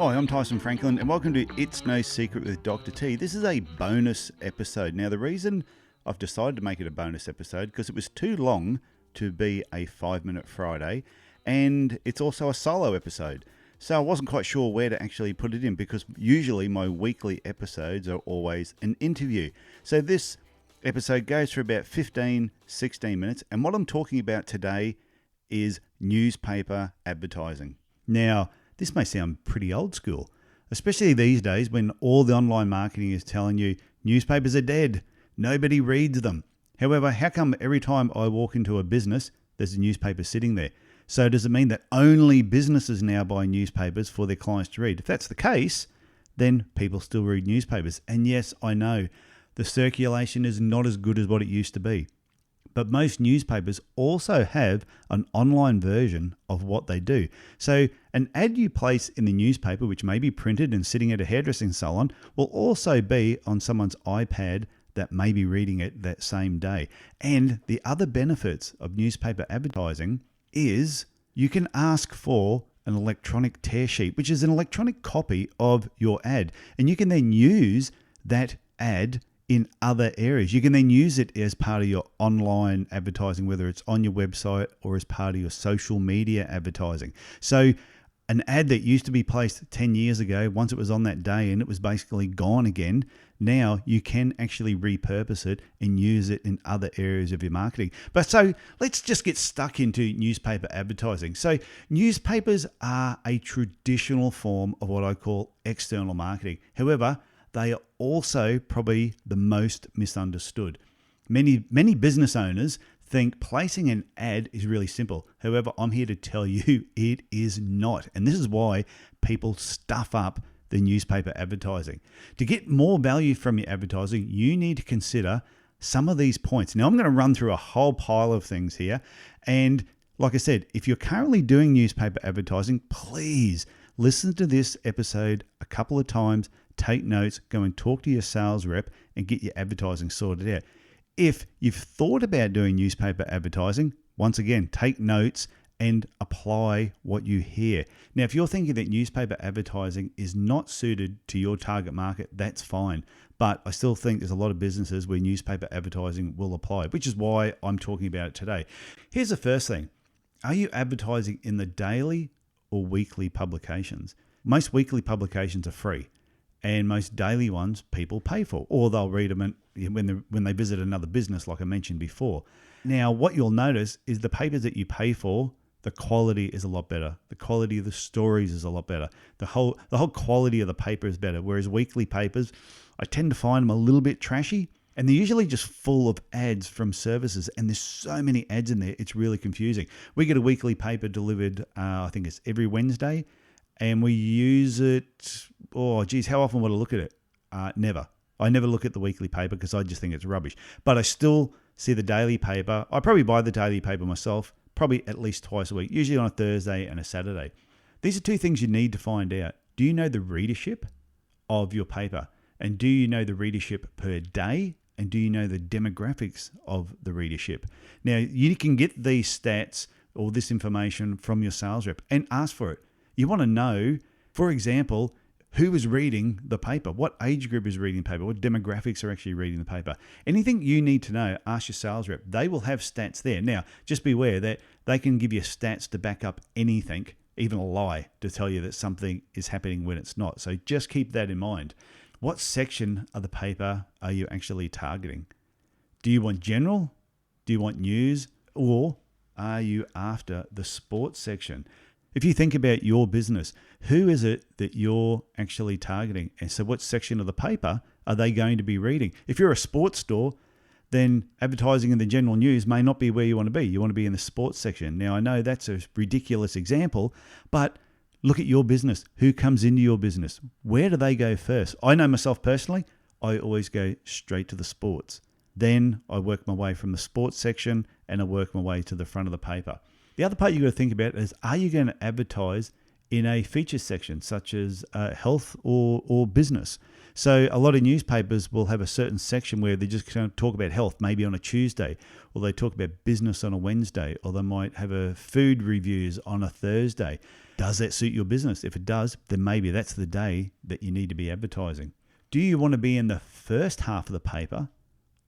Hi, I'm Tyson Franklin, and welcome to It's No Secret with Dr. T. This is a bonus episode. Now, the reason I've decided to make it a bonus episode because it was too long to be a 5-minute Friday, and it's also a solo episode. So I wasn't quite sure where to actually put it in because usually my weekly episodes are always an interview. So this episode goes for about 15, 16 minutes, and what I'm talking about today is newspaper advertising. Now, this may sound pretty old school, especially these days when all the online marketing is telling you newspapers are dead. Nobody reads them. However, how come every time I walk into a business, there's a newspaper sitting there? So does it mean that only businesses now buy newspapers for their clients to read? If that's the case, then people still read newspapers. And yes, I know the circulation is not as good as what it used to be. But most newspapers also have an online version of what they do. So an ad you place in the newspaper, which may be printed and sitting at a hairdressing salon, will also be on someone's iPad that may be reading it that same day. And the other benefits of newspaper advertising is you can ask for an electronic tear sheet, which is an electronic copy of your ad. And you can then use that ad in other areas. You can then use it as part of your online advertising, whether it's on your website or as part of your social media advertising. So an ad that used to be placed 10 years ago, once it was on that day and it was basically gone again, now you can actually repurpose it and use it in other areas of your marketing. But so let's just get stuck into newspaper advertising. So newspapers are a traditional form of what I call external marketing. However, they are also probably the most misunderstood. Many business owners think placing an ad is really simple. However, I'm here to tell you it is not. And this is why people stuff up the newspaper advertising. To get more value from your advertising, you need to consider some of these points. Now, I'm going to run through a whole pile of things here. And like I said, if you're currently doing newspaper advertising, please listen to this episode a couple of times. Take notes, go and talk to your sales rep and get your advertising sorted out. If you've thought about doing newspaper advertising, once again, take notes and apply what you hear. Now, if you're thinking that newspaper advertising is not suited to your target market, that's fine. But I still think there's a lot of businesses where newspaper advertising will apply, which is why I'm talking about it today. Here's the first thing. Are you advertising in the daily or weekly publications? Most weekly publications are free. And most daily ones people pay for, or they'll read them when they visit another business, like I mentioned before. Now, what you'll notice is the papers that you pay for, the quality is a lot better. The quality of the stories is a lot better. The whole quality of the paper is better. Whereas weekly papers, I tend to find them a little bit trashy, and they're usually just full of ads from services. And there's so many ads in there, it's really confusing. We get a weekly paper delivered, I think it's every Wednesday. And we use it, how often would I look at it? Never. I never look at the weekly paper because I just think it's rubbish. But I still see the daily paper. I probably buy the daily paper myself, probably at least twice a week, usually on a Thursday and a Saturday. These are two things you need to find out. Do you know the readership of your paper? And do you know the readership per day? And do you know the demographics of the readership? Now, you can get these stats or this information from your sales rep and ask for it. You want to know, for example, who is reading the paper, what age group is reading the paper, what demographics are actually reading the paper. Anything you need to know, ask your sales rep. They will have stats there. Now, just beware that they can give you stats to back up anything, even a lie, to tell you that something is happening when it's not. So just keep that in mind. What section of the paper are you actually targeting? Do you want general? Do you want news? Or are you after the sports section? If you think about your business, who is it that you're actually targeting? And so what section of the paper are they going to be reading? If you're a sports store, then advertising in the general news may not be where you want to be. You want to be in the sports section. Now, I know that's a ridiculous example, but look at your business. Who comes into your business? Where do they go first? I know myself personally, I always go straight to the sports. Then I work my way from the sports section and I work my way to the front of the paper. The other part you've got to think about is, are you going to advertise in a features section, such as health or business. So a lot of newspapers will have a certain section where they just kind of talk about health, maybe on a Tuesday, or they talk about business on a Wednesday, or they might have a food reviews on a Thursday. Does that suit your business? If it does, then maybe that's the day that you need to be advertising. Do you want to be in the first half of the paper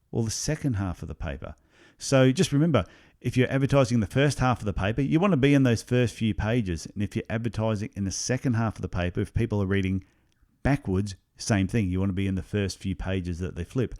or the second half of the paper? So just remember, if you're advertising the first half of the paper, you want to be in those first few pages. And if you're advertising in the second half of the paper, if people are reading backwards, same thing. You want to be in the first few pages that they flip.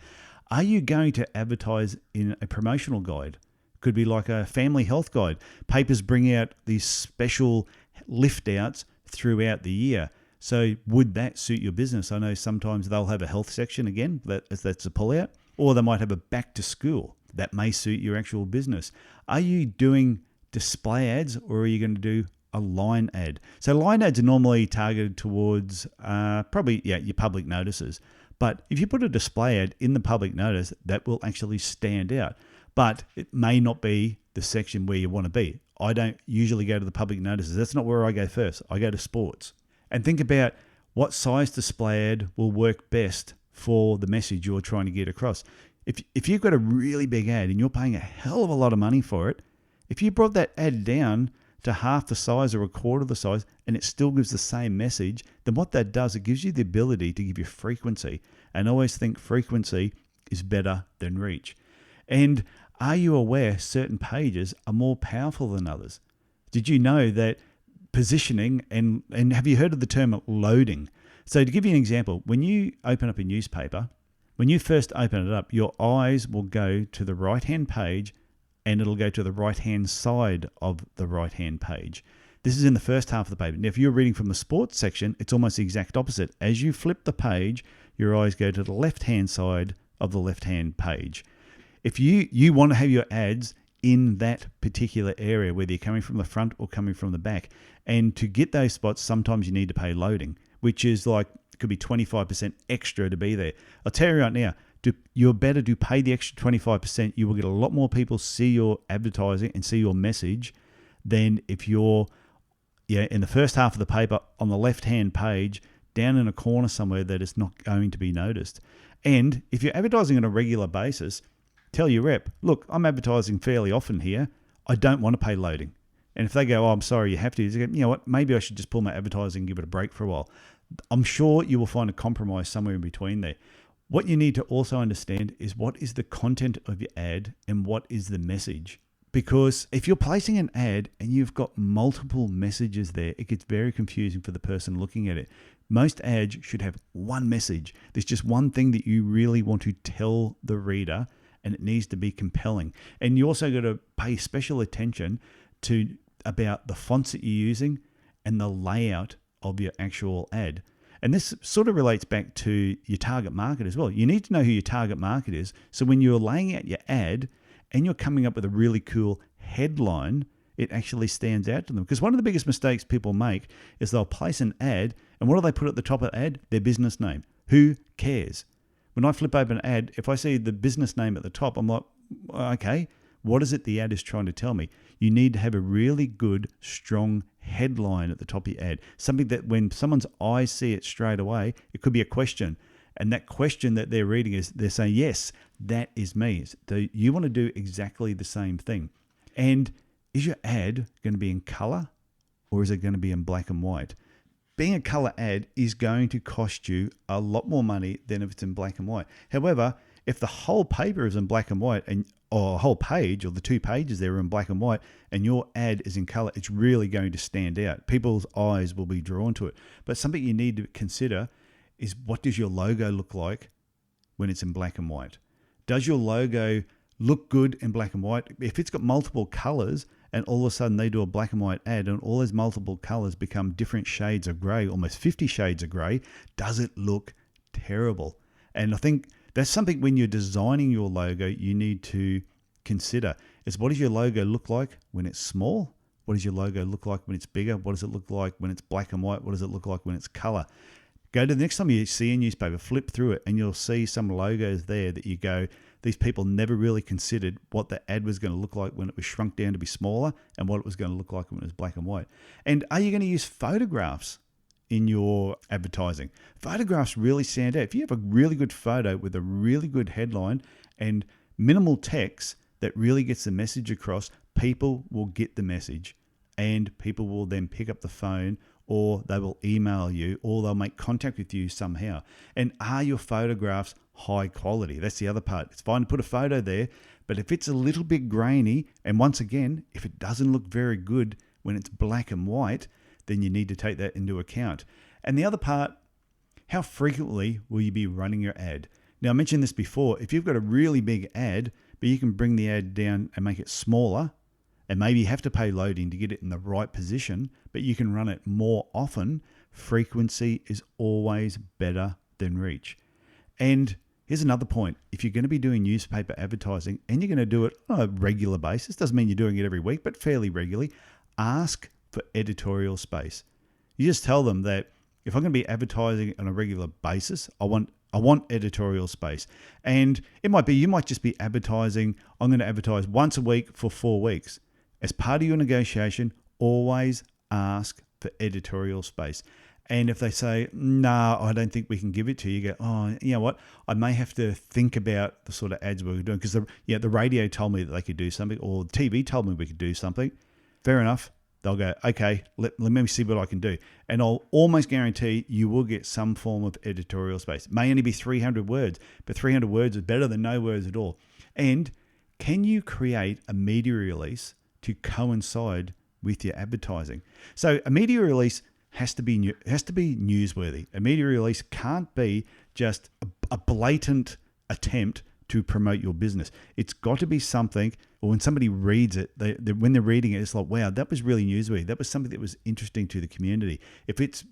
Are you going to advertise in a promotional guide? Could be like a family health guide. Papers bring out these special lift outs throughout the year. So would that suit your business? I know sometimes they'll have a health section again, that's a pull out, or they might have a back to school. That may suit your actual business. Are you doing display ads, or are you going to do a line ad? So line ads are normally targeted towards your public notices. But if you put a display ad in the public notice, that will actually stand out. But it may not be the section where you want to be. I don't usually go to the public notices. That's not where I go first. I go to sports. And think about what size display ad will work best for the message you're trying to get across. If you've got a really big ad and you're paying a hell of a lot of money for it, if you brought that ad down to half the size or a quarter of the size and it still gives the same message, then what that does, it gives you the ability to give you frequency. And I always think frequency is better than reach. And are you aware certain pages are more powerful than others? Did you know that positioning, and have you heard of the term loading? So to give you an example, when you open up a newspaper, when you first open it up, your eyes will go to the right-hand page and it'll go to the right-hand side of the right-hand page. This is in the first half of the paper. Now, if you're reading from the sports section, it's almost the exact opposite. As you flip the page, your eyes go to the left-hand side of the left-hand page. If you want to have your ads in that particular area, whether you're coming from the front or coming from the back, and to get those spots, sometimes you need to pay loading, which is like, could be 25% extra to be there. I'll tell you right now, you're better to pay the extra 25%. You will get a lot more people see your advertising and see your message than if you're in the first half of the paper on the left-hand page, down in a corner somewhere that is not going to be noticed. And if you're advertising on a regular basis, tell your rep, look, I'm advertising fairly often here. I don't want to pay loading. And if they go, oh, I'm sorry, you have to, you know what, maybe I should just pull my advertising and give it a break for a while. I'm sure you will find a compromise somewhere in between there. What you need to also understand is what is the content of your ad and what is the message. Because if you're placing an ad and you've got multiple messages there, it gets very confusing for the person looking at it. Most ads should have one message. There's just one thing that you really want to tell the reader, and it needs to be compelling. And you also got to pay special attention to about the fonts that you're using and the layout of your actual ad. And this sort of relates back to your target market as well. You need to know who your target market is. So when you're laying out your ad and you're coming up with a really cool headline, it actually stands out to them. Because one of the biggest mistakes people make is they'll place an ad, and what do they put at the top of the ad? Their business name. Who cares? When I flip open an ad, if I see the business name at the top, I'm like, okay, what is it the ad is trying to tell me? You need to have a really good, strong headline at the top of your ad. Something that when someone's eyes see it straight away, it could be a question. And that question that they're reading is, they're saying, yes, that is me. So you want to do exactly the same thing. And is your ad going to be in color or is it going to be in black and white? Being a color ad is going to cost you a lot more money than if it's in black and white. However, if the whole paper is in black and white, or a whole page or the 2 pages there are in black and white, and your ad is in color, it's really going to stand out. People's eyes will be drawn to it. But something you need to consider is, what does your logo look like when it's in black and white? Does your logo look good in black and white? If it's got multiple colors and all of a sudden they do a black and white ad and all those multiple colors become different shades of gray, almost 50 shades of gray, does it look terrible? And I think that's something when you're designing your logo, you need to consider is, what does your logo look like when it's small? What does your logo look like when it's bigger? What does it look like when it's black and white? What does it look like when it's color? Go to the next time you see a newspaper, flip through it, and you'll see some logos there that you go, these people never really considered what the ad was going to look like when it was shrunk down to be smaller and what it was going to look like when it was black and white. And are you going to use photographs in your advertising? Photographs really stand out. If you have a really good photo with a really good headline and minimal text that really gets the message across, people will get the message and people will then pick up the phone, or they will email you, or they'll make contact with you somehow. And are your photographs high quality? That's the other part. It's fine to put a photo there, but if it's a little bit grainy, and once again, if it doesn't look very good when it's black and white, then you need to take that into account. And the other part, how frequently will you be running your ad? Now, I mentioned this before. If you've got a really big ad, but you can bring the ad down and make it smaller, and maybe you have to pay loading to get it in the right position, but you can run it more often, frequency is always better than reach. And here's another point. If you're going to be doing newspaper advertising and you're going to do it on a regular basis, doesn't mean you're doing it every week, but fairly regularly, ask for editorial space. You just tell them that if I'm going to be advertising on a regular basis, I want editorial space. And it might be, you might just be advertising, I'm going to advertise once a week for 4 weeks. As part of your negotiation, always ask for editorial space. And if they say, no, I don't think we can give it to you, you go, oh, you know what? I may have to think about the sort of ads we're doing, because the radio told me that they could do something, or the TV told me we could do something. Fair enough. They'll go, okay, let me see what I can do. And I'll almost guarantee you will get some form of editorial space. It may only be 300 words, but 300 words is better than no words at all. And can you create a media release to coincide with your advertising? So a media release has to be newsworthy. A media release can't be just a blatant attempt to promote your business. It's got to be something, or when somebody reads it, when they're reading it, it's like, wow, that was really newsworthy. That was something that was interesting to the community. If it's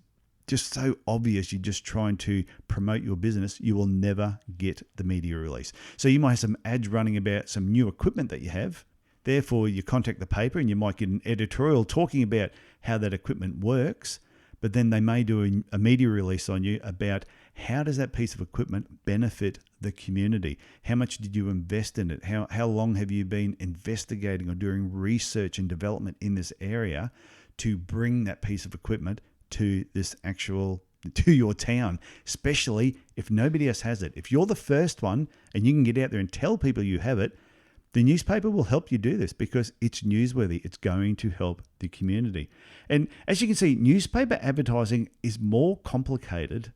just so obvious you're just trying to promote your business, you will never get the media release. So you might have some ads running about some new equipment that you have. Therefore, you contact the paper and you might get an editorial talking about how that equipment works, but then they may do a media release on you about how does that piece of equipment benefit the community? How much did you invest in it? How long have you been investigating or doing research and development in this area to bring that piece of equipment to your town, especially if nobody else has it? If you're the first one and you can get out there and tell people you have it, the newspaper will help you do this because it's newsworthy. It's going to help the community. And as you can see, newspaper advertising is more complicated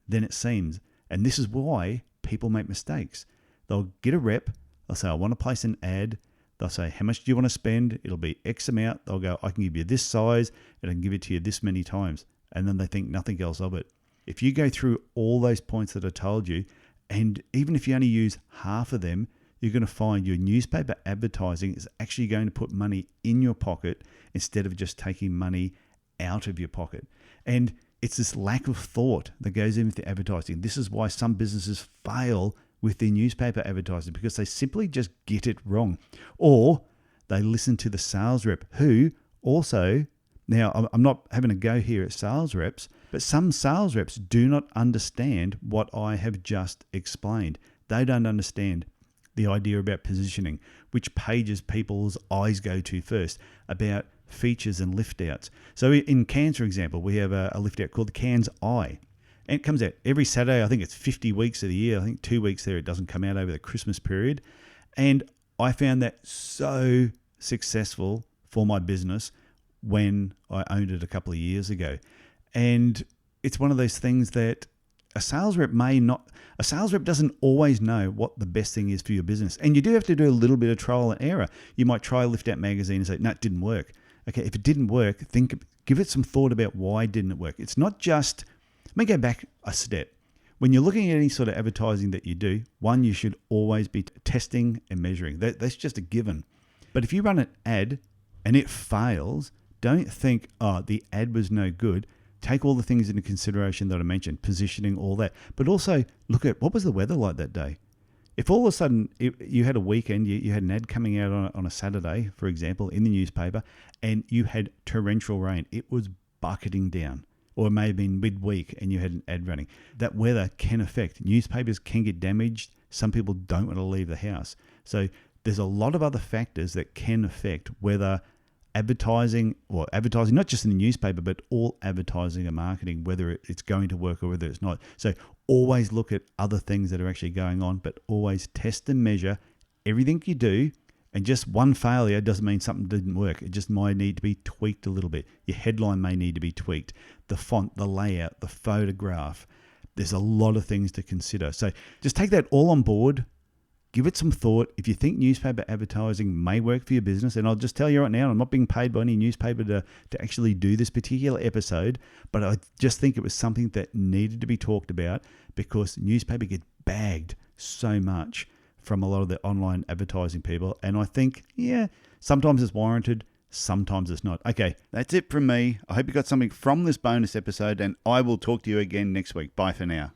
than it seems. And this is why people make mistakes. They'll get a rep. They'll say, I want to place an ad. They'll say, how much do you want to spend? It'll be X amount. They'll go, I can give you this size and I can give it to you this many times. And then they think nothing else of it. If you go through all those points that I told you, and even if you only use half of them, you're going to find your newspaper advertising is actually going to put money in your pocket instead of just taking money out of your pocket. And it's this lack of thought that goes in with the advertising. This is why some businesses fail with their newspaper advertising, because they simply just get it wrong. Or they listen to the sales rep who also, now I'm not having a go here at sales reps, but some sales reps do not understand what I have just explained. They don't understand the idea about positioning, which pages people's eyes go to first, about features and lift outs. So in Cairns, for example, we have a lift out called the Cairns Eye. And it comes out every Saturday. I think it's 50 weeks of the year. I think 2 weeks there, it doesn't come out over the Christmas period. And I found that so successful for my business when I owned it a couple of years ago. And it's one of those things that a sales rep doesn't always know what the best thing is for your business. And you do have to do a little bit of trial and error. You might try Lift Out magazine and say, no, it didn't work. Okay, if it didn't work, give it some thought about why didn't it work. It's not just, let me go back a step. When you're looking at any sort of advertising that you do, one, you should always be testing and measuring. That's just a given. But if you run an ad and it fails, don't think, oh, the ad was no good. Take all the things into consideration that I mentioned, positioning, all that. But also look at what was the weather like that day. If all of a sudden you had a weekend, you had an ad coming out on a Saturday, for example, in the newspaper, and you had torrential rain, it was bucketing down, or it may have been midweek and you had an ad running. That weather can affect. Newspapers can get damaged, Some people don't want to leave the house. So there's a lot of other factors that can affect whether advertising, not just in the newspaper, but all advertising and marketing, whether it's going to work or whether it's not. So always look at other things that are actually going on, but always test and measure everything you do. And just one failure doesn't mean something didn't work. It just might need to be tweaked a little bit. Your headline may need to be tweaked. The font, the layout, the photograph. There's a lot of things to consider. So just take that all on board. Give it some thought. If you think newspaper advertising may work for your business, and I'll just tell you right now, I'm not being paid by any newspaper to actually do this particular episode, but I just think it was something that needed to be talked about because newspaper get bagged so much from a lot of the online advertising people. And I think, sometimes it's warranted, sometimes it's not. Okay, that's it from me. I hope you got something from this bonus episode, and I will talk to you again next week. Bye for now.